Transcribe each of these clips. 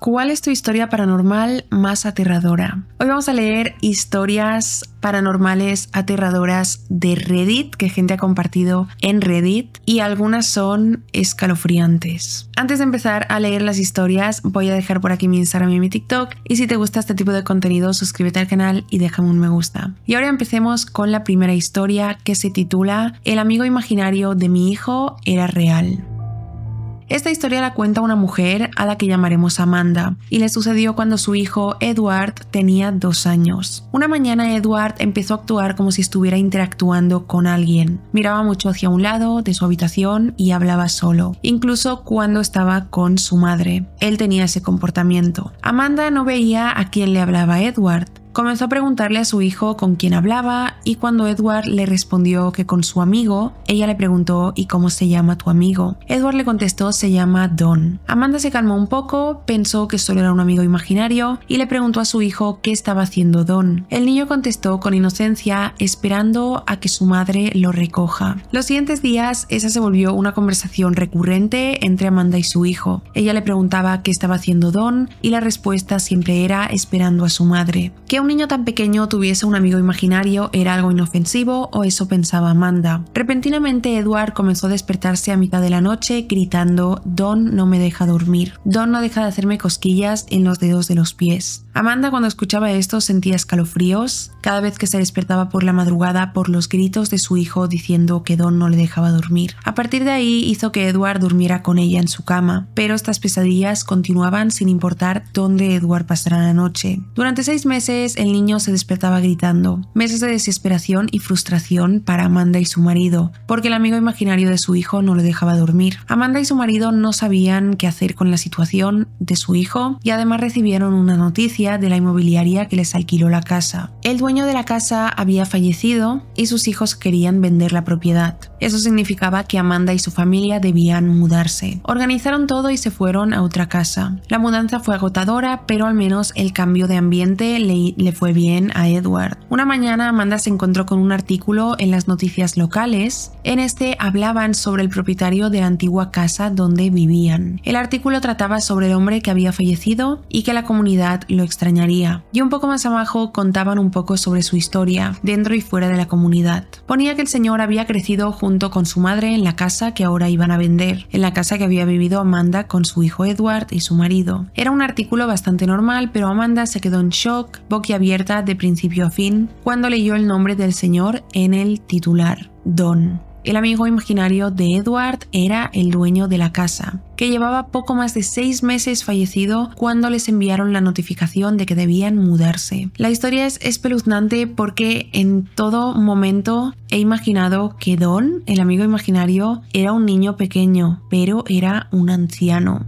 ¿Cuál es tu historia paranormal más aterradora? Hoy vamos a leer historias paranormales aterradoras de Reddit que gente ha compartido en Reddit y algunas son escalofriantes. Antes de empezar a leer las historias voy a dejar por aquí mi Instagram y mi TikTok y si te gusta este tipo de contenido suscríbete al canal y déjame un me gusta. Y ahora empecemos con la primera historia que se titula El amigo imaginario de mi hijo era real. Esta historia la cuenta una mujer a la que llamaremos Amanda y le sucedió cuando su hijo Edward tenía 2 años. Una mañana Edward empezó a actuar como si estuviera interactuando con alguien. Miraba mucho hacia un lado de su habitación y hablaba solo, incluso cuando estaba con su madre. Él tenía ese comportamiento. Amanda no veía a quién le hablaba Edward. Comenzó a preguntarle a su hijo con quién hablaba y cuando Edward le respondió que con su amigo, ella le preguntó ¿y cómo se llama tu amigo? Edward le contestó se llama Don. Amanda se calmó un poco, pensó que solo era un amigo imaginario y le preguntó a su hijo qué estaba haciendo Don. El niño contestó con inocencia esperando a que su madre lo recoja. Los siguientes días esa se volvió una conversación recurrente entre Amanda y su hijo. Ella le preguntaba qué estaba haciendo Don y la respuesta siempre era esperando a su madre. Que un niño tan pequeño tuviese un amigo imaginario era algo inofensivo o eso pensaba Amanda. Repentinamente Edward comenzó a despertarse a mitad de la noche gritando Don no me deja dormir. Don no deja de hacerme cosquillas en los dedos de los pies. Amanda cuando escuchaba esto sentía escalofríos cada vez que se despertaba por la madrugada por los gritos de su hijo diciendo que Don no le dejaba dormir. A partir de ahí hizo que Edward durmiera con ella en su cama, pero estas pesadillas continuaban sin importar dónde Edward pasara la noche. Durante 6 meses el niño se despertaba gritando, meses de desesperación y frustración para Amanda y su marido, porque el amigo imaginario de su hijo no le dejaba dormir. Amanda y su marido no sabían qué hacer con la situación de su hijo y además recibieron una noticia de la inmobiliaria que les alquiló la casa. El dueño de la casa había fallecido y sus hijos querían vender la propiedad. Eso significaba que Amanda y su familia debían mudarse. Organizaron todo y se fueron a otra casa. La mudanza fue agotadora, pero al menos el cambio de ambiente le fue bien a Edward. Una mañana Amanda se encontró con un artículo en las noticias locales. En este hablaban sobre el propietario de la antigua casa donde vivían. El artículo trataba sobre el hombre que había fallecido y que la comunidad lo extrañaría. Y un poco más abajo contaban un poco sobre su historia, dentro y fuera de la comunidad. Ponía que el señor había crecido junto con su madre en la casa que ahora iban a vender, en la casa que había vivido Amanda con su hijo Edward y su marido. Era un artículo bastante normal, pero Amanda se quedó en shock, boquiabierta de principio a fin, cuando leyó el nombre del señor en el titular, Don. El amigo imaginario de Edward era el dueño de la casa, que llevaba poco más de 6 meses fallecido cuando les enviaron la notificación de que debían mudarse. La historia es espeluznante porque en todo momento he imaginado que Don, el amigo imaginario, era un niño pequeño, pero era un anciano.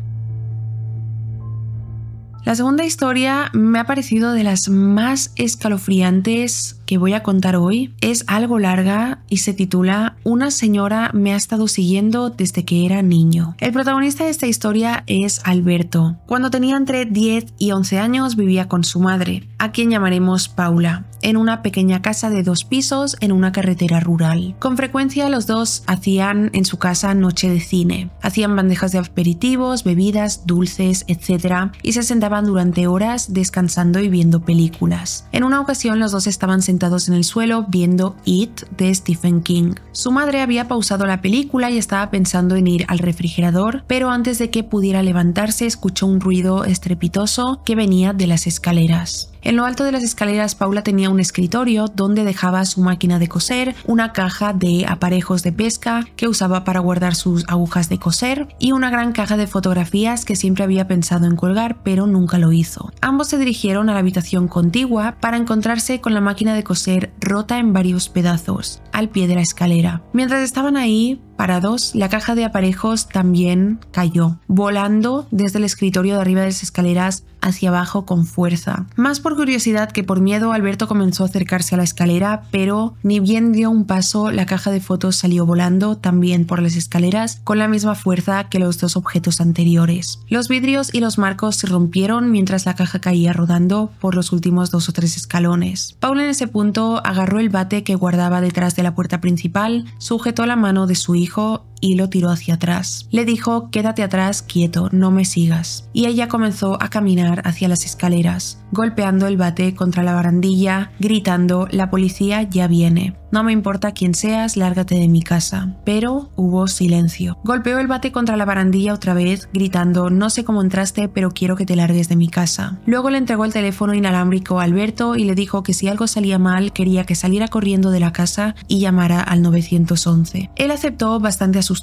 La segunda historia me ha parecido de las más escalofriantes que voy a contar hoy. Es algo larga y se titula Una señora me ha estado siguiendo desde que era niño. El protagonista de esta historia es Alberto. Cuando tenía entre 10 y 11 años vivía con su madre, a quien llamaremos Paula, en una pequeña casa de 2 pisos en una carretera rural. Con frecuencia los dos hacían en su casa noche de cine. Hacían bandejas de aperitivos, bebidas, dulces, etc. y se sentaban durante horas descansando y viendo películas. En una ocasión los dos estaban sentados en el suelo viendo It de Stephen King. Su madre había pausado la película y estaba pensando en ir al refrigerador, pero antes de que pudiera levantarse escuchó un ruido estrepitoso que venía de las escaleras. En lo alto de las escaleras Paula tenía un escritorio donde dejaba su máquina de coser, una caja de aparejos de pesca que usaba para guardar sus agujas de coser y una gran caja de fotografías que siempre había pensado en colgar pero nunca lo hizo. Ambos se dirigieron a la habitación contigua para encontrarse con la máquina de coser rota en varios pedazos, al pie de la escalera. Mientras estaban ahí, parados, la caja de aparejos también cayó, volando desde el escritorio de arriba de las escaleras hacia abajo con fuerza. Más por curiosidad que por miedo, Alberto comenzó a acercarse a la escalera, pero ni bien dio un paso, la caja de fotos salió volando también por las escaleras con la misma fuerza que los 2 objetos anteriores. Los vidrios y los marcos se rompieron mientras la caja caía rodando por los últimos 2 o 3 escalones. Paula en ese punto agarró el bate que guardaba detrás de la puerta principal, sujetó la mano de su hijo hijo y lo tiró hacia atrás. Le dijo: quédate atrás, quieto, no me sigas. Y ella comenzó a caminar hacia las escaleras, golpeando el bate contra la barandilla, gritando: la policía ya viene. No me importa quién seas, lárgate de mi casa. Pero hubo silencio. Golpeó el bate contra la barandilla otra vez, gritando: no sé cómo entraste, pero quiero que te largues de mi casa. Luego le entregó el teléfono inalámbrico a Alberto y le dijo que si algo salía mal, quería que saliera corriendo de la casa y llamara al 911. Él aceptó, bastante asustado.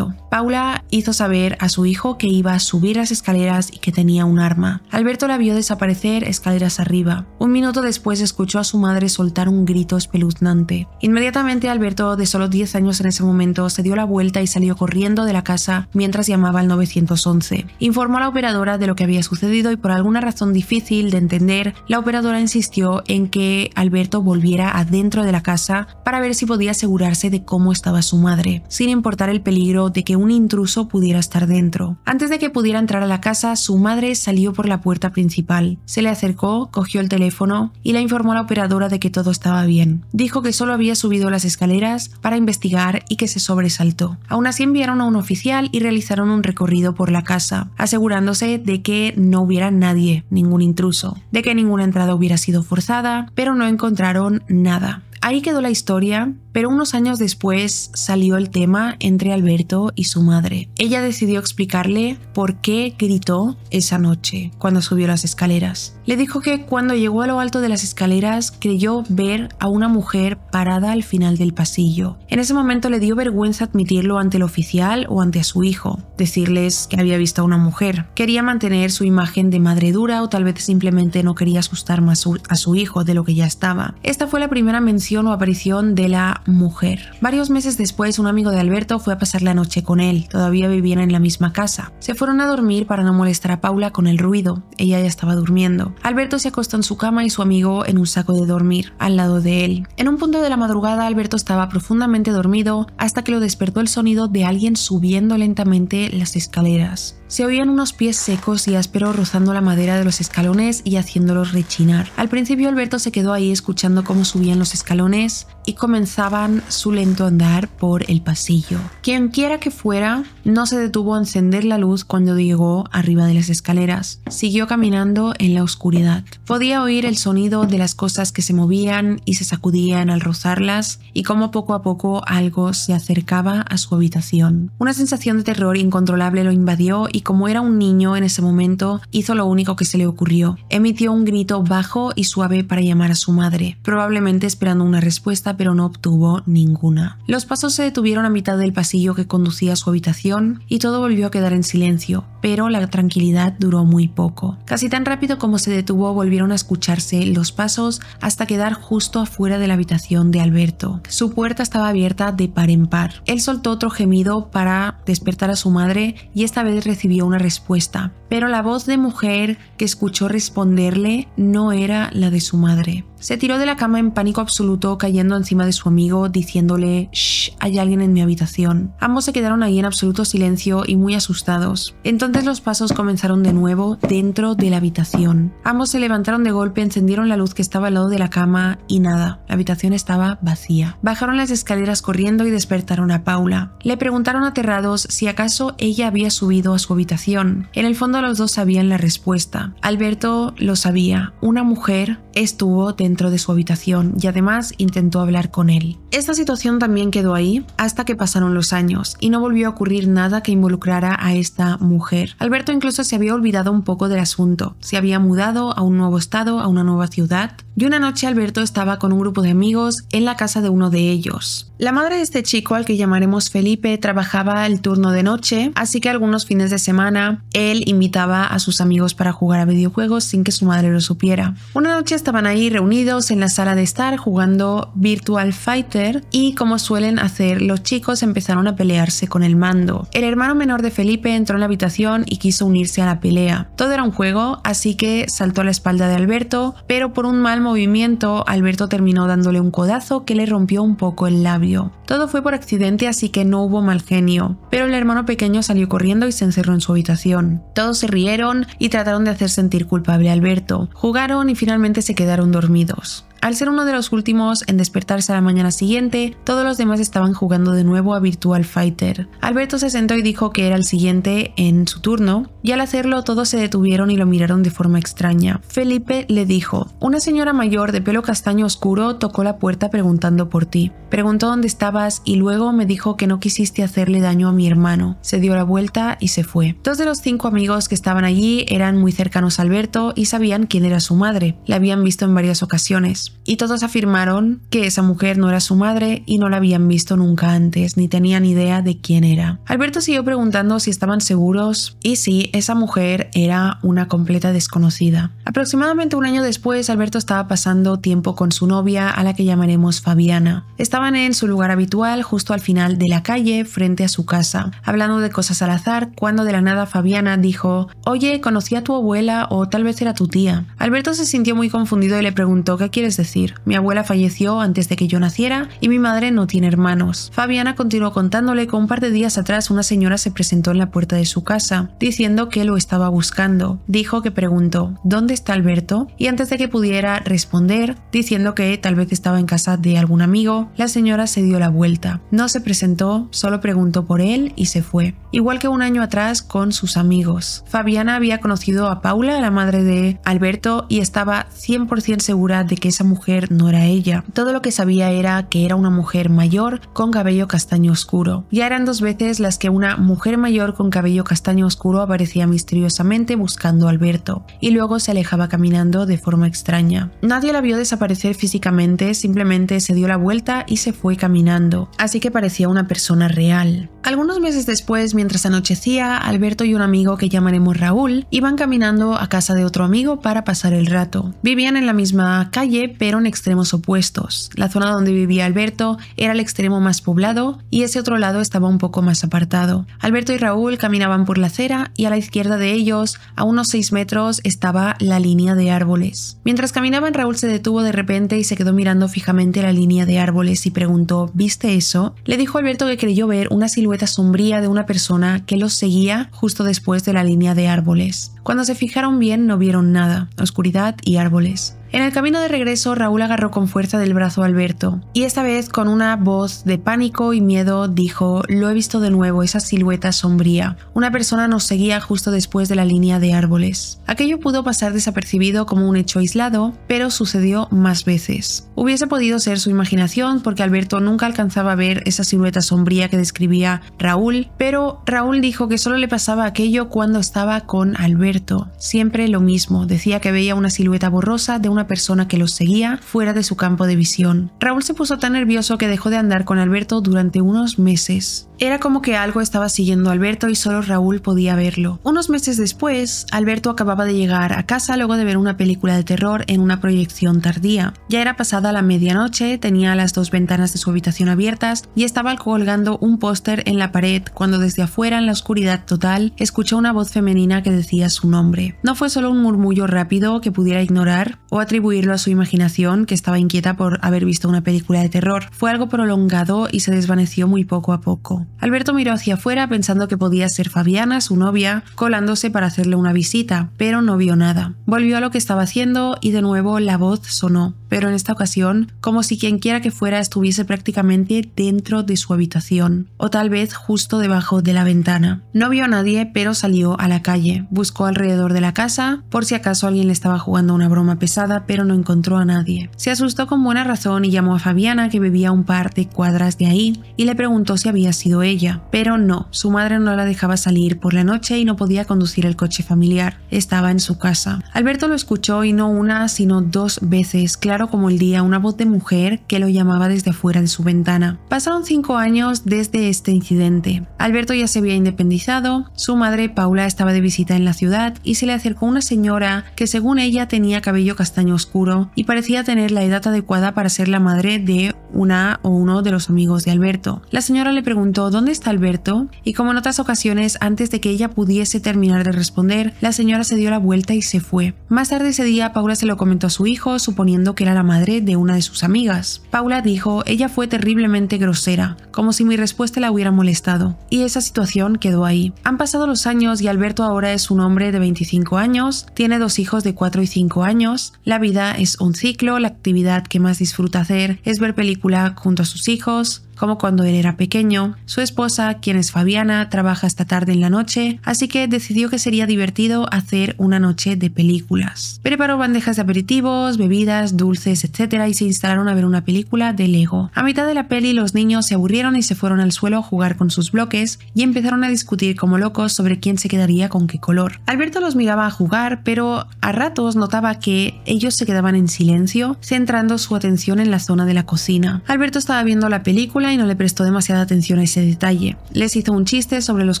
Paula hizo saber a su hijo que iba a subir las escaleras y que tenía un arma. Alberto la vio desaparecer escaleras arriba. Un minuto después escuchó a su madre soltar un grito espeluznante. Inmediatamente Alberto, de solo 10 años en ese momento, se dio la vuelta y salió corriendo de la casa mientras llamaba al 911. Informó a la operadora de lo que había sucedido y por alguna razón difícil de entender, la operadora insistió en que Alberto volviera adentro de la casa para ver si podía asegurarse de cómo estaba su madre, sin importar el peligro de que un intruso pudiera estar dentro. Antes de que pudiera entrar a la casa, su madre salió por la puerta principal. Se le acercó, cogió el teléfono y le informó a la operadora de que todo estaba bien. Dijo que solo había subido las escaleras para investigar y que se sobresaltó. Aún así enviaron a un oficial y realizaron un recorrido por la casa, asegurándose de que no hubiera nadie, ningún intruso, de que ninguna entrada hubiera sido forzada, pero no encontraron nada. Ahí quedó la historia, pero unos años después salió el tema entre Alberto y su madre. Ella decidió explicarle por qué gritó esa noche cuando subió las escaleras. Le dijo que cuando llegó a lo alto de las escaleras creyó ver a una mujer parada al final del pasillo. En ese momento le dio vergüenza admitirlo ante el oficial o ante su hijo, decirles que había visto a una mujer. Quería mantener su imagen de madre dura o tal vez simplemente no quería asustar más a su hijo de lo que ya estaba. Esta fue la primera mención o aparición de la mujer. Varios meses después, un amigo de Alberto fue a pasar la noche con él. Todavía vivían en la misma casa. Se fueron a dormir para no molestar a Paula con el ruido. Ella ya estaba durmiendo. Alberto se acostó en su cama y su amigo en un saco de dormir, al lado de él. En un punto de la madrugada, Alberto estaba profundamente dormido hasta que lo despertó el sonido de alguien subiendo lentamente las escaleras. Se oían unos pies secos y ásperos rozando la madera de los escalones y haciéndolos rechinar. Al principio Alberto se quedó ahí escuchando cómo subían los escalones y comenzaban su lento andar por el pasillo. Quien quiera que fuera, no se detuvo a encender la luz cuando llegó arriba de las escaleras. Siguió caminando en la oscuridad. Podía oír el sonido de las cosas que se movían y se sacudían al rozarlas y cómo poco a poco algo se acercaba a su habitación. Una sensación de terror incontrolable lo invadió y como era un niño en ese momento, hizo lo único que se le ocurrió. Emitió un grito bajo y suave para llamar a su madre, probablemente esperando una respuesta, pero no obtuvo ninguna. Los pasos se detuvieron a mitad del pasillo que conducía a su habitación y todo volvió a quedar en silencio, pero la tranquilidad duró muy poco. Casi tan rápido como se detuvo, volvieron a escucharse los pasos hasta quedar justo afuera de la habitación de Alberto. Su puerta estaba abierta de par en par. Él soltó otro gemido para despertar a su madre y esta vez recibió una respuesta, pero la voz de mujer que escuchó responderle no era la de su madre. Se tiró de la cama en pánico absoluto, cayendo encima de su amigo, diciéndole: «Shh, hay alguien en mi habitación». Ambos se quedaron ahí en absoluto silencio y muy asustados. Entonces los pasos comenzaron de nuevo dentro de la habitación. Ambos se levantaron de golpe, encendieron la luz que estaba al lado de la cama y nada, la habitación estaba vacía. Bajaron las escaleras corriendo y despertaron a Paula. Le preguntaron aterrados si acaso ella había subido a su habitación. En el fondo los dos sabían la respuesta. Alberto lo sabía. Una mujer estuvo dentro de su habitación y además intentó hablar con él. Esta situación también quedó ahí hasta que pasaron los años y no volvió a ocurrir nada que involucrara a esta mujer. Alberto incluso se había olvidado un poco del asunto. Se había mudado a un nuevo estado, a una nueva ciudad, y una noche Alberto estaba con un grupo de amigos en la casa de uno de ellos. La madre de este chico, al que llamaremos Felipe, trabajaba el turno de noche, así que algunos fines de semana él invitaba a sus amigos para jugar a videojuegos sin que su madre lo supiera. Una noche estaban ahí reunidos en la sala de estar jugando Virtual Fighter y, como suelen hacer los chicos, empezaron a pelearse con el mando. El hermano menor de Felipe entró en la habitación y quiso unirse a la pelea. Todo era un juego, así que saltó a la espalda de Alberto, pero por un mal movimiento Alberto terminó dándole un codazo que le rompió un poco el labio. Todo fue por accidente, así que no hubo mal genio, pero el hermano pequeño salió corriendo y se encerró en su habitación. Todos se rieron y trataron de hacer sentir culpable a Alberto. Jugaron y finalmente se quedaron dormidos. Al ser uno de los últimos en despertarse a la mañana siguiente, todos los demás estaban jugando de nuevo a Virtual Fighter. Alberto se sentó y dijo que era el siguiente en su turno, y al hacerlo todos se detuvieron y lo miraron de forma extraña. Felipe le dijo: una señora mayor de pelo castaño oscuro tocó la puerta preguntando por ti. Preguntó dónde estabas y luego me dijo que no quisiste hacerle daño a mi hermano. Se dio la vuelta y se fue. 2 de los 5 amigos que estaban allí eran muy cercanos a Alberto y sabían quién era su madre. La habían visto en varias ocasiones. Y todos afirmaron que esa mujer no era su madre y no la habían visto nunca antes, ni tenían idea de quién era. Alberto siguió preguntando si estaban seguros y sí, esa mujer era una completa desconocida. Aproximadamente un año después, Alberto estaba pasando tiempo con su novia, a la que llamaremos Fabiana. Estaban en su lugar habitual, justo al final de la calle, frente a su casa, hablando de cosas al azar, cuando de la nada Fabiana dijo: oye, conocí a tu abuela o tal vez era tu tía. Alberto se sintió muy confundido y le preguntó: ¿qué quieres decir? Mi abuela falleció antes de que yo naciera y mi madre no tiene hermanos. Fabiana continuó contándole que un par de días atrás una señora se presentó en la puerta de su casa, diciendo que lo estaba buscando. Dijo que preguntó: ¿dónde está Alberto? Y antes de que pudiera responder, diciendo que tal vez estaba en casa de algún amigo, la señora se dio la vuelta. No se presentó, solo preguntó por él y se fue. Igual que un año atrás con sus amigos. Fabiana había conocido a Paula, la madre de Alberto, y estaba 100% segura de que esa mujer no era ella. Todo lo que sabía era que era una mujer mayor con cabello castaño oscuro. Ya eran 2 veces las que una mujer mayor con cabello castaño oscuro aparecía misteriosamente buscando a Alberto y luego se alejaba caminando de forma extraña. Nadie la vio desaparecer físicamente, simplemente se dio la vuelta y se fue caminando, así que parecía una persona real. Algunos meses después, mientras anochecía, Alberto y un amigo que llamaremos Raúl iban caminando a casa de otro amigo para pasar el rato. Vivían en la misma calle, pero en extremos opuestos. La zona donde vivía Alberto era el extremo más poblado y ese otro lado estaba un poco más apartado. Alberto y Raúl caminaban por la acera y a la izquierda de ellos, a unos 6 metros, estaba la línea de árboles. Mientras caminaban, Raúl se detuvo de repente y se quedó mirando fijamente la línea de árboles y preguntó: ¿viste eso? Le dijo a Alberto que creyó ver una silueta sombría de una persona que los seguía justo después de la línea de árboles. Cuando se fijaron bien no vieron nada, oscuridad y árboles. En el camino de regreso, Raúl agarró con fuerza del brazo a Alberto y esta vez con una voz de pánico y miedo dijo: lo he visto de nuevo, esa silueta sombría. Una persona nos seguía justo después de la línea de árboles. Aquello pudo pasar desapercibido como un hecho aislado, pero sucedió más veces. Hubiese podido ser su imaginación porque Alberto nunca alcanzaba a ver esa silueta sombría que describía Raúl, pero Raúl dijo que solo le pasaba aquello cuando estaba con Alberto. Siempre lo mismo, decía que veía una silueta borrosa de una persona que los seguía fuera de su campo de visión. Raúl se puso tan nervioso que dejó de andar con Alberto durante unos meses. Era como que algo estaba siguiendo a Alberto y solo Raúl podía verlo. Unos meses después, Alberto acababa de llegar a casa luego de ver una película de terror en una proyección tardía. Ya era pasada la medianoche, tenía las 2 ventanas de su habitación abiertas y estaba colgando un póster en la pared cuando desde afuera, en la oscuridad total, escuchó una voz femenina que decía su nombre. No fue solo un murmullo rápido que pudiera ignorar o atribuirlo a su imaginación, que estaba inquieta por haber visto una película de terror. Fue algo prolongado y se desvaneció muy poco a poco. Alberto miró hacia afuera pensando que podía ser Fabiana, su novia, colándose para hacerle una visita, pero no vio nada. Volvió a lo que estaba haciendo y de nuevo la voz sonó, pero en esta ocasión como si quienquiera que fuera estuviese prácticamente dentro de su habitación, o tal vez justo debajo de la ventana. No vio a nadie, pero salió a la calle. Buscó alrededor de la casa por si acaso alguien le estaba jugando una broma pesada, pero no encontró a nadie. Se asustó con buena razón y llamó a Fabiana, que vivía a un par de cuadras de ahí, y le preguntó si había sido ella. Pero no, su madre no la dejaba salir por la noche y no podía conducir el coche familiar. Estaba en su casa. Alberto lo escuchó y no una, sino 2 veces, claro como el día, una voz de mujer que lo llamaba desde afuera de su ventana. Pasaron 5 años desde este incidente. Alberto ya se había independizado, su madre Paula estaba de visita en la ciudad y se le acercó una señora que según ella tenía cabello castaño oscuro y parecía tener la edad adecuada para ser la madre de una o uno de los amigos de Alberto. La señora le preguntó ¿dónde está Alberto? Y como en otras ocasiones, antes de que ella pudiese terminar de responder, la señora se dio la vuelta y se fue. Más tarde ese día, Paula se lo comentó a su hijo, suponiendo que era la madre de una de sus amigas. Paula dijo: ella fue terriblemente grosera, como si mi respuesta la hubiera molestado, y esa situación quedó ahí. Han pasado los años y Alberto ahora es un hombre de 25 años, tiene 2 hijos de 4 y 5 años, la vida es un ciclo, la actividad que más disfruta hacer es ver película junto a sus hijos, como cuando él era pequeño. Su esposa, quien es Fabiana, trabaja hasta tarde en la noche, así que decidió que sería divertido hacer una noche de películas. Preparó bandejas de aperitivos, bebidas, dulces, etc. y se instalaron a ver una película de Lego. A mitad de la peli los niños se aburrieron y se fueron al suelo a jugar con sus bloques y empezaron a discutir como locos sobre quién se quedaría con qué color. Alberto los miraba a jugar, pero a ratos notaba que ellos se quedaban en silencio, centrando su atención en la zona de la cocina. Alberto estaba viendo la película y no le prestó demasiada atención a ese detalle. Les hizo un chiste sobre los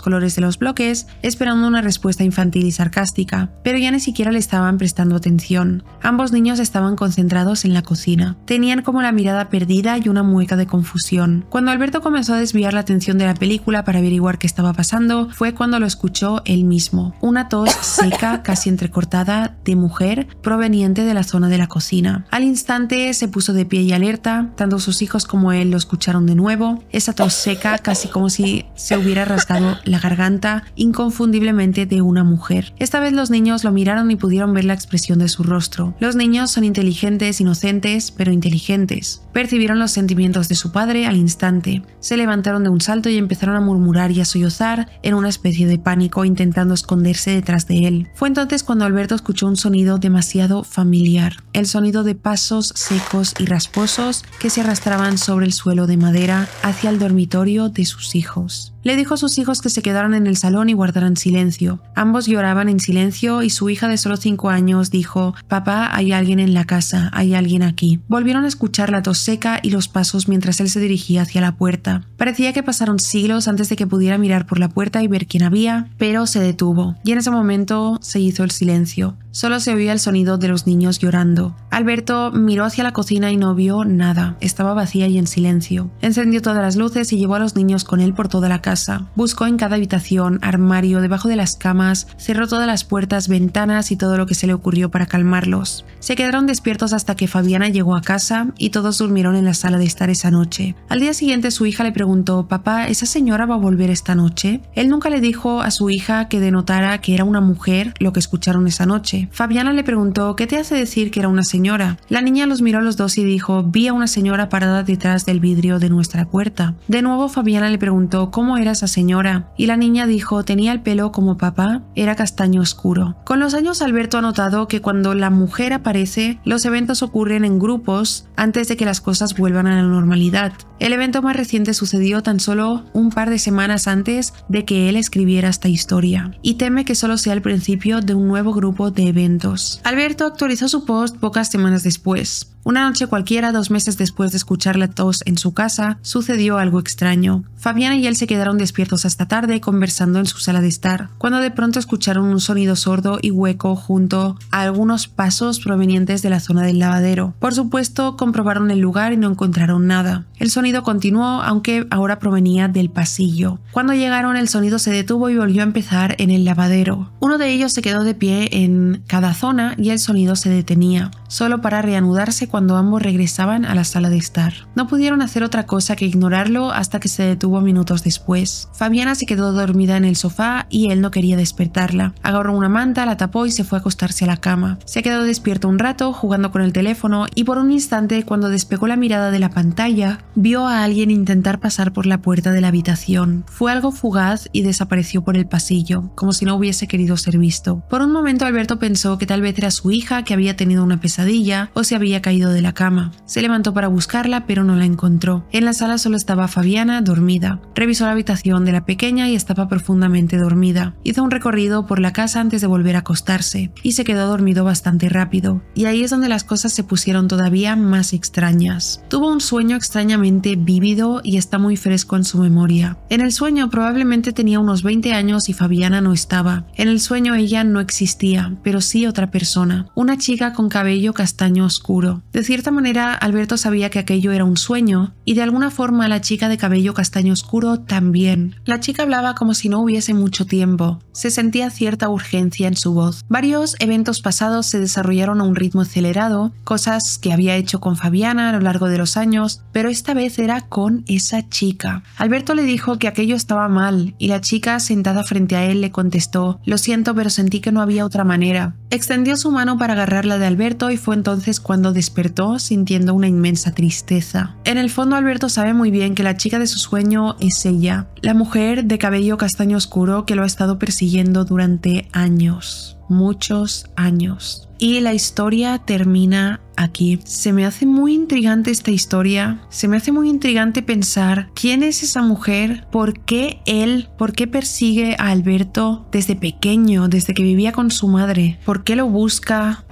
colores de los bloques, esperando una respuesta infantil y sarcástica, pero ya ni siquiera le estaban prestando atención. Ambos niños estaban concentrados en la cocina. Tenían como la mirada perdida y una mueca de confusión. Cuando Alberto comenzó a desviar la atención de la película para averiguar qué estaba pasando, fue cuando lo escuchó él mismo. Una tos seca, casi entrecortada, de mujer, proveniente de la zona de la cocina. Al instante se puso de pie y alerta, tanto sus hijos como él lo escucharon de nuevo, esa tos seca, casi como si se hubiera rasgado la garganta, inconfundiblemente de una mujer. Esta vez los niños lo miraron y pudieron ver la expresión de su rostro. Los niños son inteligentes, inocentes, pero inteligentes. Percibieron los sentimientos de su padre al instante. Se levantaron de un salto y empezaron a murmurar y a sollozar en una especie de pánico, intentando esconderse detrás de él. Fue entonces cuando Alberto escuchó un sonido demasiado familiar, el sonido de pasos secos y rasposos que se arrastraban sobre el suelo de madera hacia el dormitorio de sus hijos. Le dijo a sus hijos que se quedaran en el salón y guardaran silencio. Ambos lloraban en silencio y su hija de solo 5 años dijo: «Papá, hay alguien en la casa, hay alguien aquí». Volvieron a escuchar la tos seca y los pasos mientras él se dirigía hacia la puerta. Parecía que pasaron siglos antes de que pudiera mirar por la puerta y ver quién había, pero se detuvo, y en ese momento se hizo el silencio. Solo se oía el sonido de los niños llorando. Alberto miró hacia la cocina y no vio nada. Estaba vacía y en silencio. Encendió todas las luces y llevó a los niños con él por toda la casa. Buscó en cada habitación, armario, debajo de las camas, cerró todas las puertas, ventanas y todo lo que se le ocurrió para calmarlos. Se quedaron despiertos hasta que Fabiana llegó a casa y todos durmieron en la sala de estar esa noche. Al día siguiente su hija le preguntó: «Papá, ¿esa señora va a volver esta noche?». Él nunca le dijo a su hija que denotara que era una mujer lo que escucharon esa noche. Fabiana le preguntó: «¿Qué te hace decir que era una señora?». La niña los miró a los dos y dijo: «Vi a una señora parada detrás del vidrio de nuestra puerta». De nuevo Fabiana le preguntó: «¿Cómo era esa señora?». Y la niña dijo: «Tenía el pelo como papá, era castaño oscuro». Con los años Alberto ha notado que cuando la mujer aparece, los eventos ocurren en grupos antes de que las cosas vuelvan a la normalidad. El evento más reciente sucedió tan solo un par de semanas antes de que él escribiera esta historia, y teme que solo sea el principio de un nuevo grupo de eventos. Alberto actualizó su post pocas semanas después. Una noche cualquiera, 2 meses después de escuchar la tos en su casa, sucedió algo extraño. Fabiana y él se quedaron despiertos hasta tarde conversando en su sala de estar, cuando de pronto escucharon un sonido sordo y hueco junto a algunos pasos provenientes de la zona del lavadero. Por supuesto, comprobaron el lugar y no encontraron nada. El sonido continuó, aunque ahora provenía del pasillo. Cuando llegaron, el sonido se detuvo y volvió a empezar en el lavadero. Uno de ellos se quedó de pie en cada zona y el sonido se detenía, solo para reanudarse cuando ambos regresaban a la sala de estar. No pudieron hacer otra cosa que ignorarlo hasta que se detuvo minutos después. Fabiana se quedó dormida en el sofá y él no quería despertarla. Agarró una manta, la tapó y se fue a acostarse a la cama. Se quedó despierto un rato jugando con el teléfono y por un instante, cuando despegó la mirada de la pantalla, vio a alguien intentar pasar por la puerta de la habitación. Fue algo fugaz y desapareció por el pasillo, como si no hubiese querido ser visto. Por un momento Alberto pensó que tal vez era su hija que había tenido una pesadilla o se había caído de la cama. Se levantó para buscarla, pero no la encontró. En la sala solo estaba Fabiana dormida. Revisó la habitación de la pequeña y estaba profundamente dormida. Hizo un recorrido por la casa antes de volver a acostarse y se quedó dormido bastante rápido. Y ahí es donde las cosas se pusieron todavía más extrañas. Tuvo un sueño extrañamente vívido y está muy fresco en su memoria. En el sueño probablemente tenía unos 20 años y Fabiana no estaba. En el sueño ella no existía, pero sí otra persona, una chica con cabello castaño oscuro. De cierta manera, Alberto sabía que aquello era un sueño y de alguna forma la chica de cabello castaño oscuro también. La chica hablaba como si no hubiese mucho tiempo. Se sentía cierta urgencia en su voz. Varios eventos pasados se desarrollaron a un ritmo acelerado, cosas que había hecho con Fabiana a lo largo de los años, pero esta vez era con esa chica. Alberto le dijo que aquello estaba mal y la chica sentada frente a él le contestó: «Lo siento, pero sentí que no había otra manera». Extendió su mano para agarrar la de Alberto y fue entonces cuando despertó sintiendo una inmensa tristeza. En el fondo, Alberto sabe muy bien que la chica de su sueño es ella, la mujer de cabello castaño oscuro que lo ha estado persiguiendo durante años, muchos años. Y la historia termina aquí. Se me hace muy intrigante esta historia. Se me hace muy intrigante pensar quién es esa mujer, por qué él, por qué persigue a Alberto desde pequeño, desde que vivía con su madre, por qué lo busca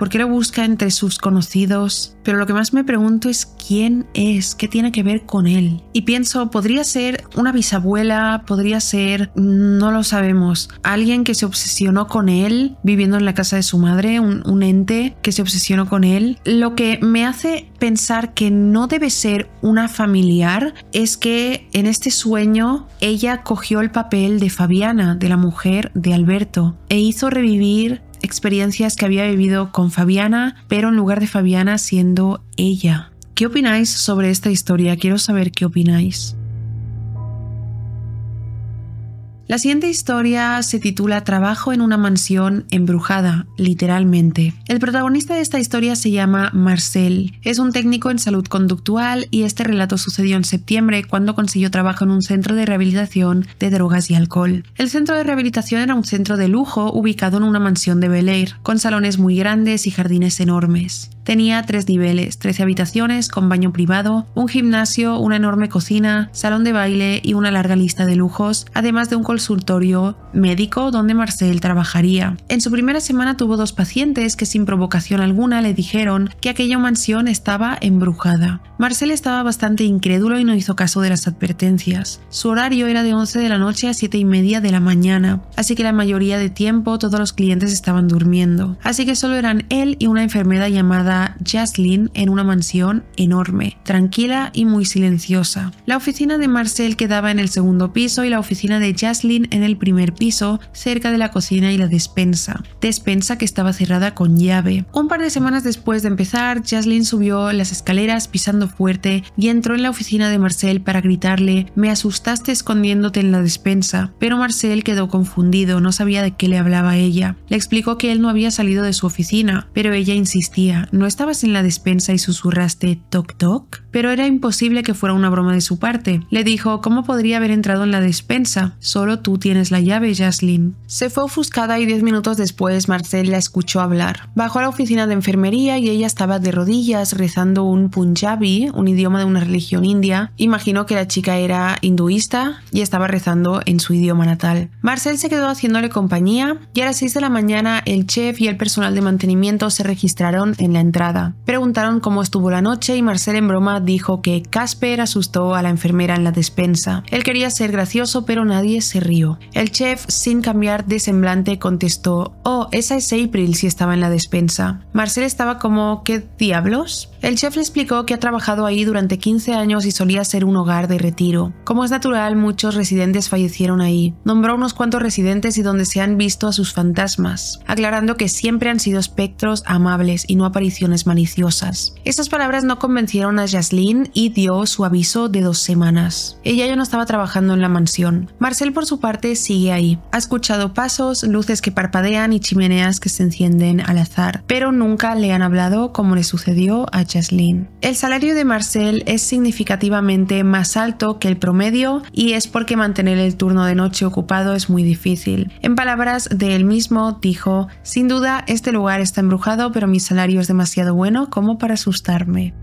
entre sus conocidos. Pero lo que más me pregunto es quién es, qué tiene que ver con él. Y pienso, podría ser una bisabuela, podría ser, no lo sabemos, alguien que se obsesionó con él viviendo en la casa de su madre, un ente que se obsesionó con él. Lo que me hace pensar que no debe ser una familiar es que en este sueño ella cogió el papel de Fabiana, de la mujer de Alberto, e hizo revivir experiencias que había vivido con Fabiana, pero en lugar de Fabiana siendo ella. ¿Qué opináis sobre esta historia? Quiero saber qué opináis. La siguiente historia se titula Trabajo en una mansión embrujada, literalmente. El protagonista de esta historia se llama Marcel. Es un técnico en salud conductual y este relato sucedió en septiembre cuando consiguió trabajo en un centro de rehabilitación de drogas y alcohol. El centro de rehabilitación era un centro de lujo ubicado en una mansión de Bel Air, con salones muy grandes y jardines enormes. Tenía 3 niveles, 13 habitaciones con baño privado, un gimnasio, una enorme cocina, salón de baile y una larga lista de lujos, además de un consultorio médico donde Marcel trabajaría. En su primera semana tuvo 2 pacientes que sin provocación alguna le dijeron que aquella mansión estaba embrujada. Marcel estaba bastante incrédulo y no hizo caso de las advertencias. Su horario era de 11 de la noche a 7:30 de la mañana, así que la mayoría de tiempo todos los clientes estaban durmiendo. Así que solo eran él y una enfermera llamada Jaslyn en una mansión enorme, tranquila y muy silenciosa. La oficina de Marcel quedaba en el segundo piso y la oficina de Jaslyn en el primer piso, cerca de la cocina y la despensa que estaba cerrada con llave. Un par de semanas después de empezar, Jaslyn subió las escaleras pisando fuerte y entró en la oficina de Marcel para gritarle: «Me asustaste escondiéndote en la despensa», pero Marcel quedó confundido, no sabía de qué le hablaba ella. Le explicó que él no había salido de su oficina, pero ella insistía: «¿No estabas en la despensa y susurraste toc toc?». Pero era imposible que fuera una broma de su parte. Le dijo: «¿Cómo podría haber entrado en la despensa? Solo tú tienes la llave, Jaslyn». Se fue ofuscada y 10 minutos después Marcel la escuchó hablar. Bajó a la oficina de enfermería y ella estaba de rodillas rezando un punjabi, un idioma de una religión india. Imaginó que la chica era hinduista y estaba rezando en su idioma natal. Marcel se quedó haciéndole compañía y a las 6 de la mañana el chef y el personal de mantenimiento se registraron en la entrada. Preguntaron cómo estuvo la noche y Marcel en broma dijo que Casper asustó a la enfermera en la despensa. Él quería ser gracioso, pero nadie se rió. El chef, sin cambiar de semblante, contestó: «Oh, esa es April si estaba en la despensa». Marcel estaba como: «¿Qué diablos?». El chef le explicó que ha trabajado ahí durante 15 años y solía ser un hogar de retiro. Como es natural, muchos residentes fallecieron ahí. Nombró unos cuantos residentes y donde se han visto a sus fantasmas, aclarando que siempre han sido espectros amables y no apariciones maliciosas. Estas palabras no convencieron a Jaslyn y dio su aviso de 2 semanas. Ella ya no estaba trabajando en la mansión. Marcel, por su parte, sigue ahí. Ha escuchado pasos, luces que parpadean y chimeneas que se encienden al azar, pero nunca le han hablado como le sucedió a Jaslyn. El salario de Marcel es significativamente más alto que el promedio y es porque mantener el turno de noche ocupado es muy difícil. En palabras de él mismo, dijo: «Sin duda, este lugar está embrujado, pero mi salario es demasiado bueno como para asustarme».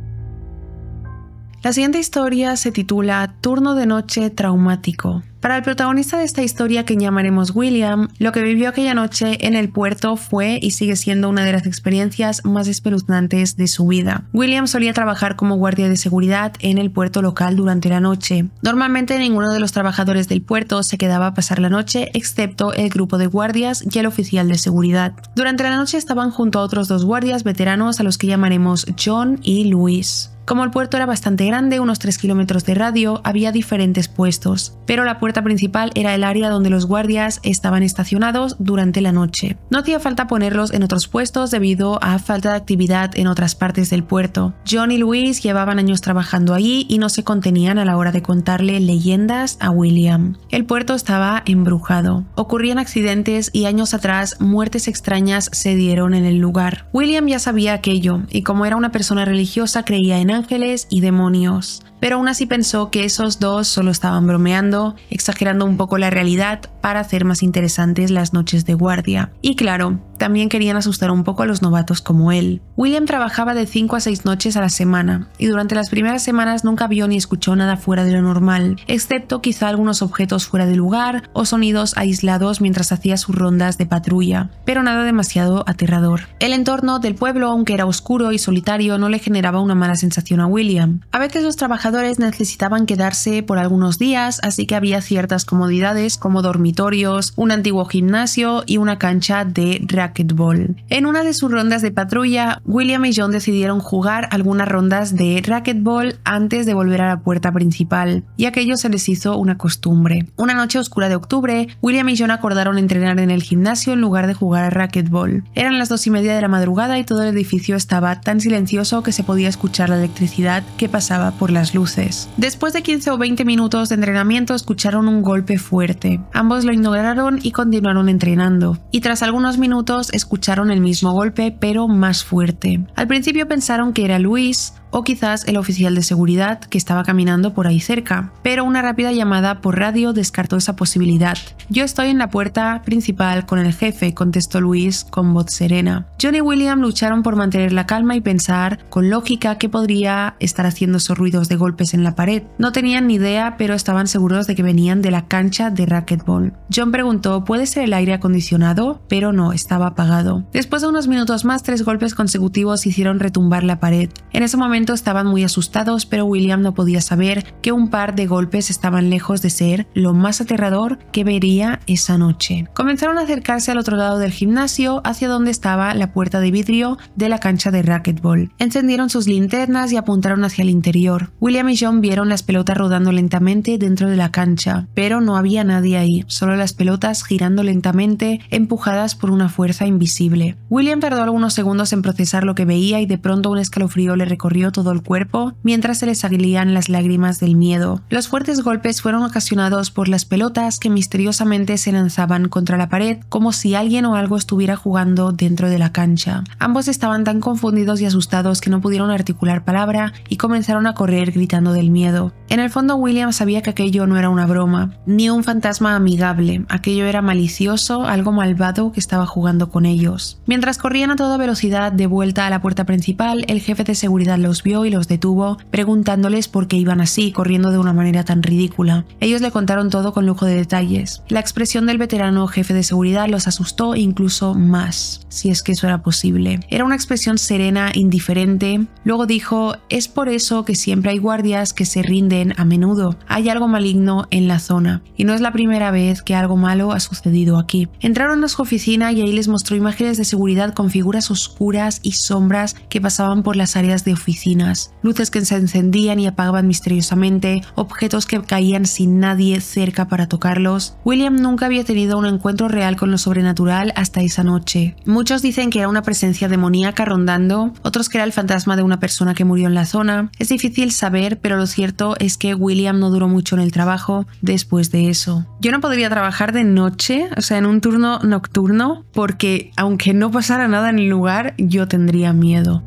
La siguiente historia se titula Turno de noche traumático. Para el protagonista de esta historia, que llamaremos William, lo que vivió aquella noche en el puerto fue y sigue siendo una de las experiencias más espeluznantes de su vida. William solía trabajar como guardia de seguridad en el puerto local durante la noche. Normalmente ninguno de los trabajadores del puerto se quedaba a pasar la noche, excepto el grupo de guardias y el oficial de seguridad. Durante la noche estaban junto a otros dos guardias veteranos a los que llamaremos John y Louis. Como el puerto era bastante grande, unos 3 kilómetros de radio, había diferentes puestos, pero la puerta principal era el área donde los guardias estaban estacionados durante la noche. No hacía falta ponerlos en otros puestos debido a falta de actividad en otras partes del puerto. John y Louis llevaban años trabajando allí y no se contenían a la hora de contarle leyendas a William. El puerto estaba embrujado. Ocurrían accidentes y años atrás muertes extrañas se dieron en el lugar. William ya sabía aquello y como era una persona religiosa creía en ángeles y demonios, pero aún así pensó que esos dos solo estaban bromeando, exagerando un poco la realidad para hacer más interesantes las noches de guardia. Y claro, también querían asustar un poco a los novatos como él. William trabajaba de 5 a 6 noches a la semana y durante las primeras semanas nunca vio ni escuchó nada fuera de lo normal, excepto quizá algunos objetos fuera de lugar o sonidos aislados mientras hacía sus rondas de patrulla, pero nada demasiado aterrador. El entorno del pueblo, aunque era oscuro y solitario, no le generaba una mala sensación a William. A veces los trabajadores necesitaban quedarse por algunos días, así que había ciertas comodidades como dormitorios, un antiguo gimnasio y una cancha de racquetball. En una de sus rondas de patrulla, William y John decidieron jugar algunas rondas de racquetball antes de volver a la puerta principal, y aquello se les hizo una costumbre. Una noche oscura de octubre, William y John acordaron entrenar en el gimnasio en lugar de jugar a racquetball. Eran las 2:30 de la madrugada y todo el edificio estaba tan silencioso que se podía escuchar la electricidad que pasaba por las luces. Después de 15 o 20 minutos de entrenamiento escucharon un golpe fuerte. Ambos lo ignoraron y continuaron entrenando, y tras algunos minutos escucharon el mismo golpe pero más fuerte. Al principio pensaron que era Luis o quizás el oficial de seguridad que estaba caminando por ahí cerca, pero una rápida llamada por radio descartó esa posibilidad. «Yo estoy en la puerta principal con el jefe», contestó Luis con voz serena. John y William lucharon por mantener la calma y pensar con lógica qué podría estar haciendo esos ruidos de golpes en la pared. No tenían ni idea, pero estaban seguros de que venían de la cancha de racquetball. John preguntó «¿Puede ser el aire acondicionado?», pero no, estaba apagado. Después de unos minutos más, 3 golpes consecutivos hicieron retumbar la pared. En ese momento estaban muy asustados, pero William no podía saber que un par de golpes estaban lejos de ser lo más aterrador que vería esa noche. Comenzaron a acercarse al otro lado del gimnasio, hacia donde estaba la puerta de vidrio de la cancha de racquetball. Encendieron sus linternas y apuntaron hacia el interior. William y John vieron las pelotas rodando lentamente dentro de la cancha, pero no había nadie ahí, solo las pelotas girando lentamente, empujadas por una fuerza invisible. William tardó algunos segundos en procesar lo que veía y de pronto un escalofrío le recorrió todo el cuerpo mientras se le salían las lágrimas del miedo. Los fuertes golpes fueron ocasionados por las pelotas que misteriosamente se lanzaban contra la pared como si alguien o algo estuviera jugando dentro de la cancha. Ambos estaban tan confundidos y asustados que no pudieron articular palabra y comenzaron a correr gritando del miedo. En el fondo William sabía que aquello no era una broma, ni un fantasma amigable, aquello era malicioso, algo malvado que estaba jugando con ellos. Mientras corrían a toda velocidad de vuelta a la puerta principal, el jefe de seguridad los vio y los detuvo, preguntándoles por qué iban así, corriendo de una manera tan ridícula. Ellos le contaron todo con lujo de detalles. La expresión del veterano jefe de seguridad los asustó incluso más, si es que eso era posible. Era una expresión serena, indiferente. Luego dijo, «Es por eso que siempre hay guardias que se rinden a menudo. Hay algo maligno en la zona, y no es la primera vez que algo malo ha sucedido aquí». Entraron a su oficina y ahí les mostró imágenes de seguridad con figuras oscuras y sombras que pasaban por las áreas de oficinas, luces que se encendían y apagaban misteriosamente, objetos que caían sin nadie cerca para tocarlos. William nunca había tenido un encuentro real con lo sobrenatural hasta esa noche. Muchos dicen que era una presencia demoníaca rondando, otros que era el fantasma de una persona que murió en la zona. Es difícil saber, pero lo cierto es que William no duró mucho en el trabajo después de eso. Yo no podría trabajar de noche, o sea, en un turno nocturno, porque aunque no pasara nada en el lugar, yo tendría miedo.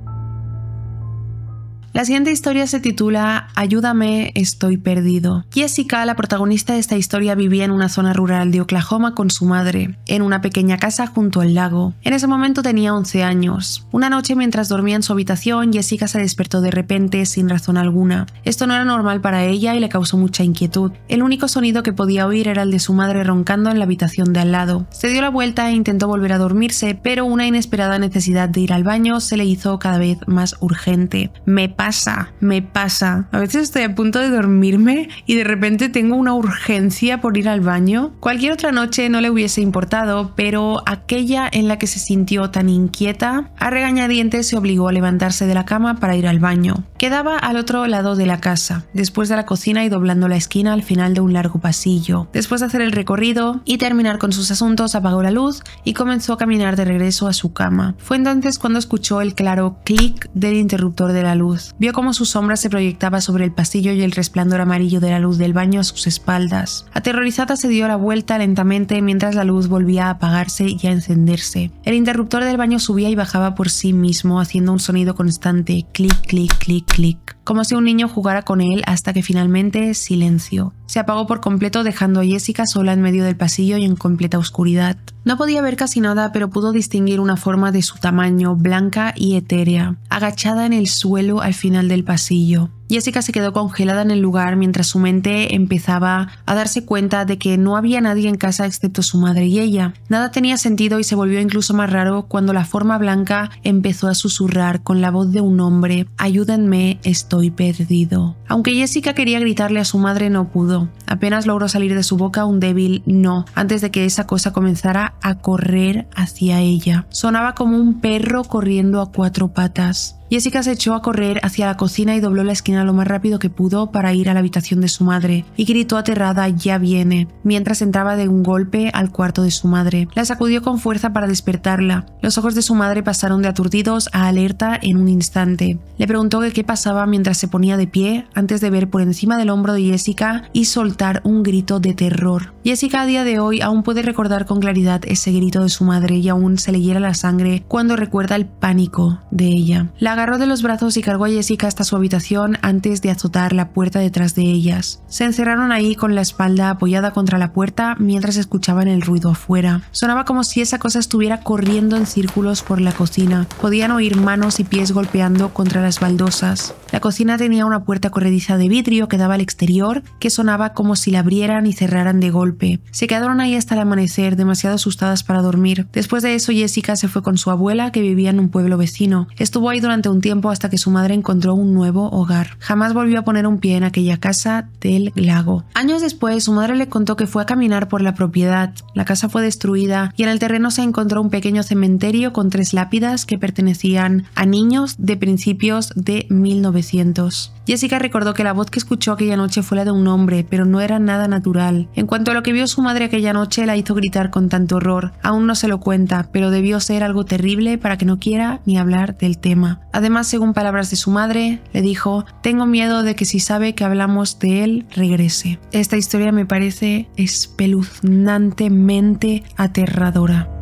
La siguiente historia se titula Ayúdame, estoy perdido. Jessica, la protagonista de esta historia, vivía en una zona rural de Oklahoma con su madre, en una pequeña casa junto al lago. En ese momento tenía 11 años. Una noche mientras dormía en su habitación, Jessica se despertó de repente sin razón alguna. Esto no era normal para ella y le causó mucha inquietud. El único sonido que podía oír era el de su madre roncando en la habitación de al lado. Se dio la vuelta e intentó volver a dormirse, pero una inesperada necesidad de ir al baño se le hizo cada vez más urgente. Me pasa. A veces estoy a punto de dormirme y de repente tengo una urgencia por ir al baño. Cualquier otra noche no le hubiese importado, pero aquella en la que se sintió tan inquieta, a regañadientes se obligó a levantarse de la cama para ir al baño. Quedaba al otro lado de la casa, después de la cocina y doblando la esquina al final de un largo pasillo. Después de hacer el recorrido y terminar con sus asuntos, apagó la luz y comenzó a caminar de regreso a su cama. Fue entonces cuando escuchó el claro clic del interruptor de la luz. Vio cómo su sombra se proyectaba sobre el pasillo y el resplandor amarillo de la luz del baño a sus espaldas. Aterrorizada se dio la vuelta lentamente mientras la luz volvía a apagarse y a encenderse. El interruptor del baño subía y bajaba por sí mismo, haciendo un sonido constante, clic, clic, clic, clic, como si un niño jugara con él hasta que finalmente silencio. Se apagó por completo dejando a Jessica sola en medio del pasillo y en completa oscuridad. No podía ver casi nada, pero pudo distinguir una forma de su tamaño, blanca y etérea, agachada en el suelo al final del pasillo. Jessica se quedó congelada en el lugar mientras su mente empezaba a darse cuenta de que no había nadie en casa excepto su madre y ella. Nada tenía sentido y se volvió incluso más raro cuando la forma blanca empezó a susurrar con la voz de un hombre: «Ayúdenme, estoy perdido». Aunque Jessica quería gritarle a su madre, no pudo. Apenas logró salir de su boca un débil «no» antes de que esa cosa comenzara a correr hacia ella. Sonaba como un perro corriendo a 4 patas. Jessica se echó a correr hacia la cocina y dobló la esquina lo más rápido que pudo para ir a la habitación de su madre, y gritó aterrada «ya viene», mientras entraba de un golpe al cuarto de su madre. La sacudió con fuerza para despertarla. Los ojos de su madre pasaron de aturdidos a alerta en un instante. Le preguntó que qué pasaba mientras se ponía de pie, antes de ver por encima del hombro de Jessica y soltar un grito de terror. Jessica a día de hoy aún puede recordar con claridad ese grito de su madre y aún se le hiela la sangre cuando recuerda el pánico de ella. La agarró de los brazos y cargó a Jessica hasta su habitación antes de azotar la puerta detrás de ellas. Se encerraron ahí con la espalda apoyada contra la puerta mientras escuchaban el ruido afuera. Sonaba como si esa cosa estuviera corriendo en círculos por la cocina. Podían oír manos y pies golpeando contra las baldosas. La cocina tenía una puerta corrediza de vidrio que daba al exterior, que sonaba como si la abrieran y cerraran de golpe. Se quedaron ahí hasta el amanecer, demasiado asustadas para dormir. Después de eso, Jessica se fue con su abuela, que vivía en un pueblo vecino. Estuvo ahí durante un tiempo hasta que su madre encontró un nuevo hogar. Jamás volvió a poner un pie en aquella casa del lago. Años después, su madre le contó que fue a caminar por la propiedad. La casa fue destruida y en el terreno se encontró un pequeño cementerio con 3 lápidas que pertenecían a niños de principios de 1900. Jessica recordó que la voz que escuchó aquella noche fue la de un hombre, pero no era nada natural. En cuanto a lo que vio su madre aquella noche, la hizo gritar con tanto horror. Aún no se lo cuenta, pero debió ser algo terrible para que no quiera ni hablar del tema. Además, según palabras de su madre, le dijo: «Tengo miedo de que si sabe que hablamos de él, regrese». Esta historia me parece espeluznantemente aterradora.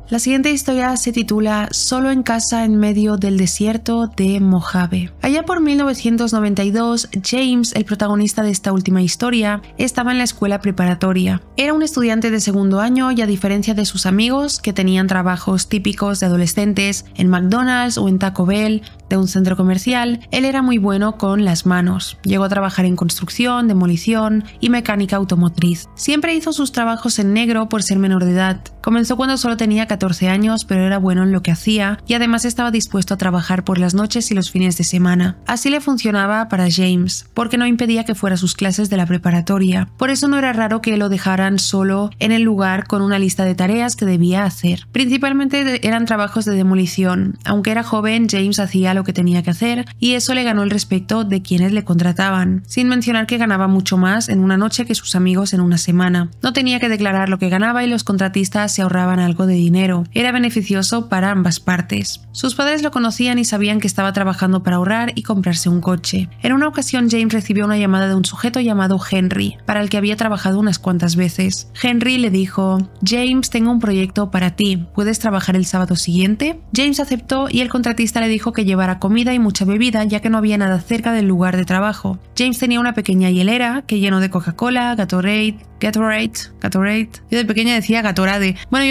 La siguiente historia se titula Solo en casa en medio del desierto de Mojave. Allá por 1992, James, el protagonista de esta última historia, estaba en la escuela preparatoria. Era un estudiante de segundo año y, a diferencia de sus amigos, que tenían trabajos típicos de adolescentes en McDonald's o en Taco Bell, de un centro comercial, él era muy bueno con las manos. Llegó a trabajar en construcción, demolición y mecánica automotriz. Siempre hizo sus trabajos en negro por ser menor de edad. Comenzó cuando solo tenía 14 años, pero era bueno en lo que hacía y además estaba dispuesto a trabajar por las noches y los fines de semana. Así le funcionaba para James, porque no impedía que fuera a sus clases de la preparatoria. Por eso no era raro que lo dejaran solo en el lugar con una lista de tareas que debía hacer. Principalmente eran trabajos de demolición. Aunque era joven, James hacía lo que tenía que hacer y eso le ganó el respeto de quienes le contrataban, sin mencionar que ganaba mucho más en una noche que sus amigos en una semana. No tenía que declarar lo que ganaba y los contratistas se ahorraban algo de dinero. dinero. Era beneficioso para ambas partes. Sus padres lo conocían y sabían que estaba trabajando para ahorrar y comprarse un coche. En una ocasión James recibió una llamada de un sujeto llamado Henry, para el que había trabajado unas cuantas veces. Henry le dijo: James, tengo un proyecto para ti. ¿Puedes trabajar el sábado siguiente? James aceptó y el contratista le dijo que llevara comida y mucha bebida, ya que no había nada cerca del lugar de trabajo. James tenía una pequeña hielera que llenó de Coca-Cola, Gatorade. Yo de pequeña decía Gatorade. Bueno,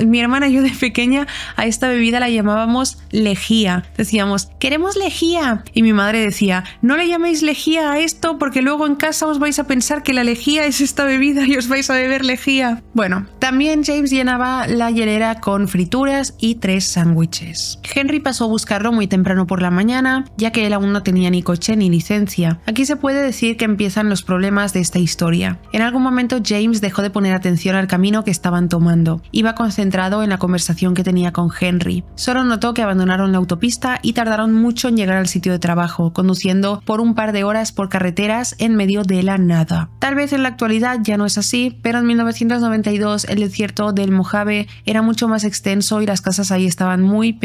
mi hermana y yo de pequeña a esta bebida la llamábamos lejía. Decíamos, queremos lejía. Y mi madre decía, no le llaméis lejía a esto porque luego en casa os vais a pensar que la lejía es esta bebida y os vais a beber lejía. Bueno, también James llenaba la hielera con frituras y 3 sándwiches. Henry pasó a buscarlo muy temprano por la mañana, ya que él aún no tenía ni coche ni licencia. Aquí se puede decir que empiezan los problemas de esta historia. En algún momento James dejó de poner atención al camino que estaban tomando. Iba concentrado en la conversación que tenía con Henry. Solo notó que abandonaron la autopista y tardaron mucho en llegar al sitio de trabajo, conduciendo por un par de horas por carreteras en medio de la nada. Tal vez en la actualidad ya no es así, pero en 1992 el desierto del Mojave era mucho más extenso y las casas ahí estaban muy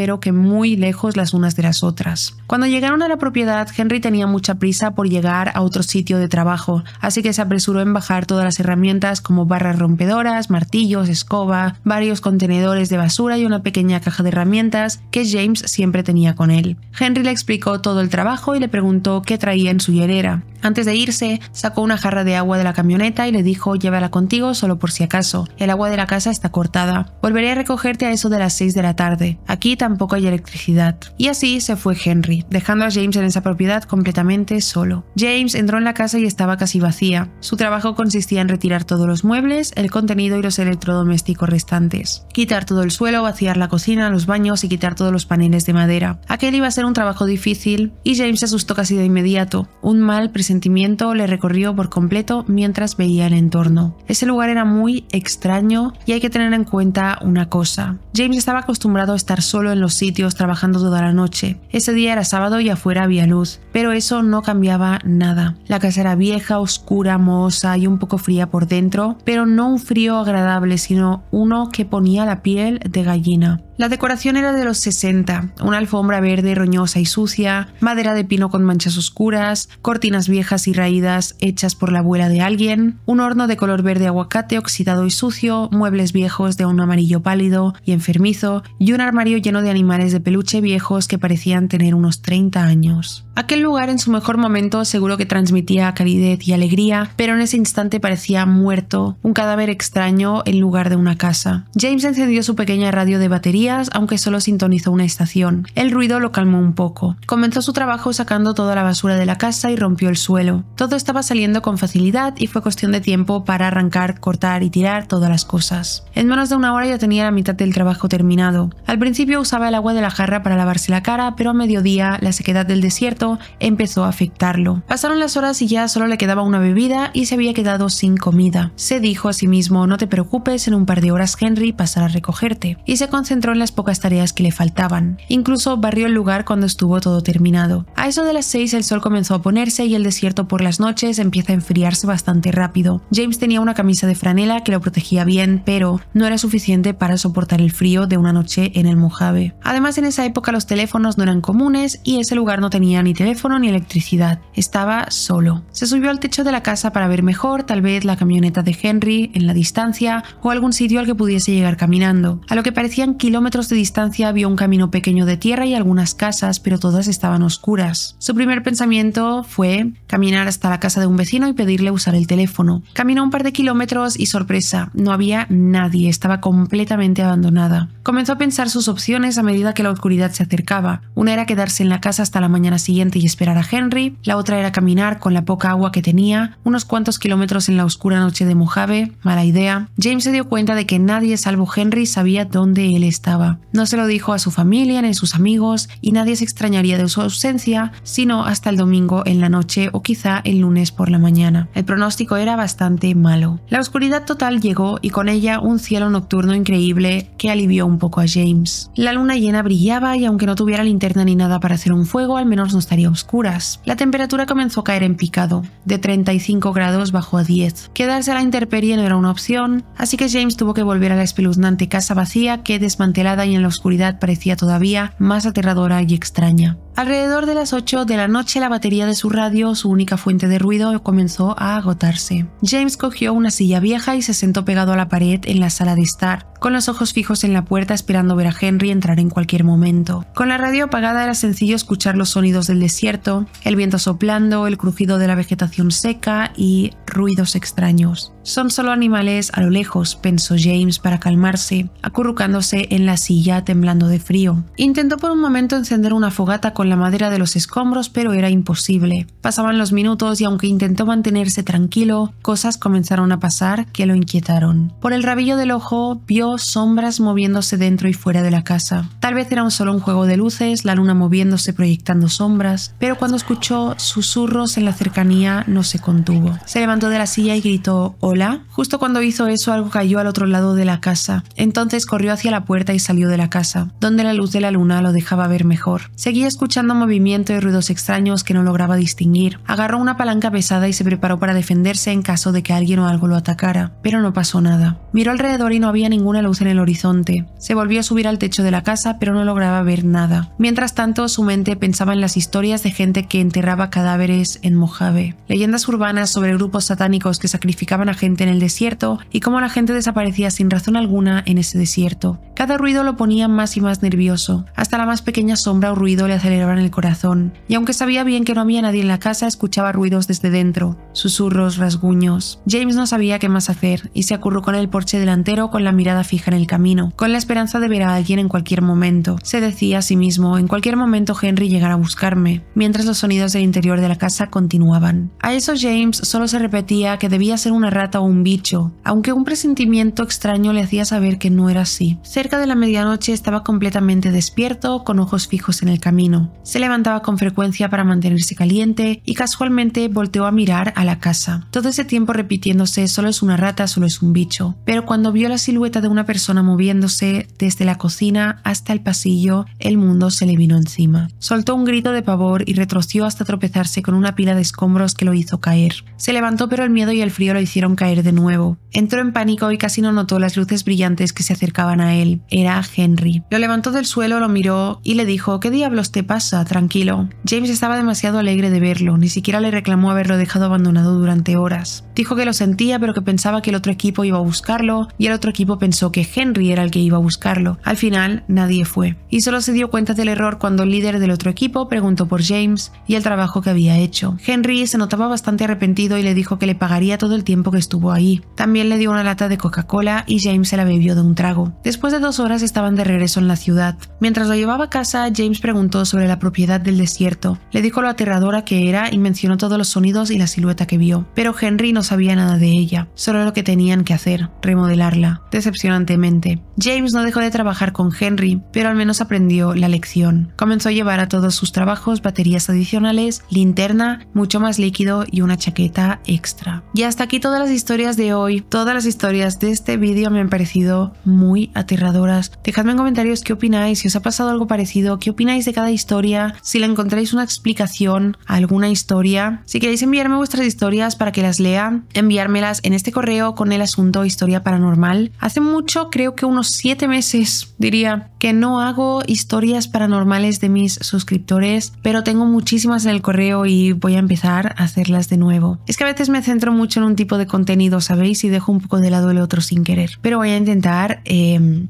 lejos las unas de las otras. Cuando llegaron a la propiedad, Henry tenía mucha prisa por llegar a otro sitio de trabajo, así que se apresuró en bajar todas las herramientas como barras rompedoras, martillos, escoba, varios contenedores de basura y una pequeña caja de herramientas que James siempre tenía con él. Henry le explicó todo el trabajo y le preguntó qué traía en su hielera. Antes de irse, sacó una jarra de agua de la camioneta y le dijo, llévala contigo solo por si acaso. El agua de la casa está cortada. Volveré a recogerte a eso de las 6 de la tarde. Aquí tampoco hay electricidad. Y así se fue Henry, dejando a James en esa propiedad completamente solo. James entró en la casa y estaba casi vacía. Su trabajo consistía en retirar todos los muebles, el contenido y los electrodomésticos restantes. Quitar todo el suelo, vaciar la cocina, los baños y quitar todos los paneles de madera. Aquel iba a ser un trabajo difícil y James se asustó casi de inmediato. Un mal presentimiento le recorrió por completo mientras veía el entorno. Ese lugar era muy extraño y hay que tener en cuenta una cosa. James estaba acostumbrado a estar solo en los sitios trabajando toda la noche. Ese día era sábado y afuera había luz, pero eso no cambiaba nada. La casa era vieja, oscura, mohosa y un poco fría por dentro, pero no un frío agradable, sino uno que ponía la piel de gallina. La decoración era de los 60, una alfombra verde roñosa y sucia, madera de pino con manchas oscuras, cortinas viejas y raídas hechas por la abuela de alguien, un horno de color verde aguacate oxidado y sucio, muebles viejos de un amarillo pálido y enfermizo y un armario lleno de animales de peluche viejos que parecían tener unos 30 años. Aquel lugar en su mejor momento seguro que transmitía calidez y alegría, pero en ese instante parecía muerto, un cadáver extraño en lugar de una casa. James encendió su pequeña radio de batería, aunque solo sintonizó una estación. El ruido lo calmó un poco. Comenzó su trabajo sacando toda la basura de la casa y rompió el suelo. Todo estaba saliendo con facilidad y fue cuestión de tiempo para arrancar, cortar y tirar todas las cosas. En menos de una hora ya tenía la mitad del trabajo terminado. Al principio usaba el agua de la jarra para lavarse la cara, pero a mediodía la sequedad del desierto empezó a afectarlo. Pasaron las horas y ya solo le quedaba una bebida y se había quedado sin comida. Se dijo a sí mismo, no te preocupes, en un par de horas Henry pasará a recogerte, y se concentró en las pocas tareas que le faltaban. Incluso barrió el lugar cuando estuvo todo terminado. A eso de las 6 el sol comenzó a ponerse y el desierto por las noches empieza a enfriarse bastante rápido. James tenía una camisa de franela que lo protegía bien, pero no era suficiente para soportar el frío de una noche en el Mojave. Además, en esa época los teléfonos no eran comunes y ese lugar no tenía ni teléfono ni electricidad. Estaba solo. Se subió al techo de la casa para ver mejor, tal vez la camioneta de Henry en la distancia o algún sitio al que pudiese llegar caminando. A lo que parecían kilómetros de distancia vio un camino pequeño de tierra y algunas casas, pero todas estaban oscuras. Su primer pensamiento fue caminar hasta la casa de un vecino y pedirle usar el teléfono. Caminó un par de kilómetros y sorpresa, no había nadie, estaba completamente abandonada. Comenzó a pensar sus opciones a medida que la oscuridad se acercaba. Una era quedarse en la casa hasta la mañana siguiente y esperar a Henry, la otra era caminar con la poca agua que tenía, unos cuantos kilómetros en la oscura noche de Mojave. Mala idea. James se dio cuenta de que nadie salvo Henry sabía dónde él estaba. estaba. No se lo dijo a su familia ni a sus amigos y nadie se extrañaría de su ausencia sino hasta el domingo en la noche o quizá el lunes por la mañana. El pronóstico era bastante malo. La oscuridad total llegó y con ella un cielo nocturno increíble que alivió un poco a James. La luna llena brillaba y aunque no tuviera linterna ni nada para hacer un fuego, al menos no estaría a oscuras. La temperatura comenzó a caer en picado. De 35 grados bajó a 10. Quedarse a la intemperie no era una opción, así que James tuvo que volver a la espeluznante casa vacía que, desmantelada y en la oscuridad, parecía todavía más aterradora y extraña. Alrededor de las 8 de la noche la batería de su radio, su única fuente de ruido, comenzó a agotarse. James cogió una silla vieja y se sentó pegado a la pared en la sala de estar, con los ojos fijos en la puerta esperando ver a Henry entrar en cualquier momento. Con la radio apagada era sencillo escuchar los sonidos del desierto, el viento soplando, el crujido de la vegetación seca y ruidos extraños. Son solo animales a lo lejos, pensó James para calmarse, acurrucándose en la silla temblando de frío. Intentó por un momento encender una fogata con la madera de los escombros, pero era imposible. Pasaban los minutos y aunque intentó mantenerse tranquilo, cosas comenzaron a pasar que lo inquietaron. Por el rabillo del ojo vio sombras moviéndose dentro y fuera de la casa. Tal vez era solo un juego de luces, la luna moviéndose proyectando sombras, pero cuando escuchó susurros en la cercanía no se contuvo. Se levantó de la silla y gritó «¿Hola?». Justo cuando hizo eso algo cayó al otro lado de la casa. Entonces corrió hacia la puerta y salió de la casa, donde la luz de la luna lo dejaba ver mejor. Seguía escuchando movimiento y ruidos extraños que no lograba distinguir. Agarró una palanca pesada y se preparó para defenderse en caso de que alguien o algo lo atacara, pero no pasó nada. Miró alrededor y no había ninguna luz en el horizonte. Se volvió a subir al techo de la casa, pero no lograba ver nada. Mientras tanto, su mente pensaba en las historias de gente que enterraba cadáveres en Mojave, leyendas urbanas sobre grupos satánicos que sacrificaban a gente en el desierto y cómo la gente desaparecía sin razón alguna en ese desierto. Cada ruido lo ponía más y más nervioso. Hasta la más pequeña sombra o ruido le aceleraban el corazón. Y aunque sabía bien que no había nadie en la casa, escuchaba ruidos desde dentro, susurros, rasguños. James no sabía qué más hacer y se acurrucó en el porche delantero con la mirada fija en el camino, con la esperanza de ver a alguien en cualquier momento. Se decía a sí mismo, en cualquier momento Henry llegará a buscarme, mientras los sonidos del interior de la casa continuaban. A eso James solo se repetía que debía ser una rata o un bicho, aunque un presentimiento extraño le hacía saber que no era así. Cerca de la medianoche estaba completamente despierto, con ojos fijos en el camino. Se levantaba con frecuencia para mantenerse caliente y casualmente volteó a mirar a la casa. Todo ese tiempo repitiéndose, solo es una rata, solo es un bicho. Pero cuando vio la silueta de una persona moviéndose desde la cocina hasta el pasillo, el mundo se le vino encima. Soltó un grito de pavor y retroció hasta tropezarse con una pila de escombros que lo hizo caer. Se levantó, pero el miedo y el frío lo hicieron caer de nuevo. Entró en pánico y casi no notó las luces brillantes que se acercaban a él. Era Henry. Lo levantó del suelo, lo miró y le dijo: «¿Qué diablos te pasa? Tranquilo». James estaba demasiado alegre de verlo, ni siquiera le reclamó haberlo dejado abandonado durante horas. Dijo que lo sentía, pero que pensaba que el otro equipo iba a buscarlo y el otro equipo pensó que Henry era el que iba a buscarlo. Al final, nadie fue. Y solo se dio cuenta del error cuando el líder del otro equipo preguntó por James y el trabajo que había hecho. Henry se notaba bastante arrepentido y le dijo que le pagaría todo el tiempo que estuvo ahí. También le dio una lata de Coca-Cola y James se la bebió de un trago. Después de 2 horas estaban de regreso en la ciudad. Mientras lo llevaba a casa, James preguntó sobre la propiedad del desierto. Le dijo lo aterradora que era y mencionó todos los sonidos y la silueta que vio. Pero Henry no sabía nada de ella, solo lo que tenían que hacer, remodelarla. Decepcionantemente. James no dejó de trabajar con Henry, pero al menos aprendió la lección. Comenzó a llevar a todos sus trabajos baterías adicionales, linterna, mucho más líquido y una chaqueta extra. Y hasta aquí todas las historias de hoy. Todas las historias de este vídeo me han parecido muy aterradoras. Dejadme en comentarios qué opináis, si os ha pasado algo parecido, qué opináis de cada historia, si le encontráis una explicación a alguna historia. Si queréis enviarme vuestras historias para que las lea, enviármelas en este correo con el asunto historia paranormal. Hace mucho, creo que unos 7 meses, diría, que no hago historias paranormales de mis suscriptores, pero tengo muchísimas en el correo y voy a empezar a hacerlas de nuevo. Es que a veces me centro mucho en un tipo de contenido, ¿sabéis? Y dejo un poco de lado el otro sin querer. Pero voy a intentar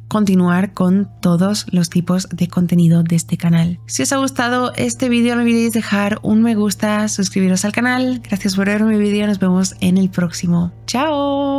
continuar con todos los tipos de contenido de este canal. Si os ha gustado este vídeo, no olvidéis dejar un me gusta, suscribiros al canal. Gracias por ver mi vídeo, nos vemos en el próximo. ¡Chao!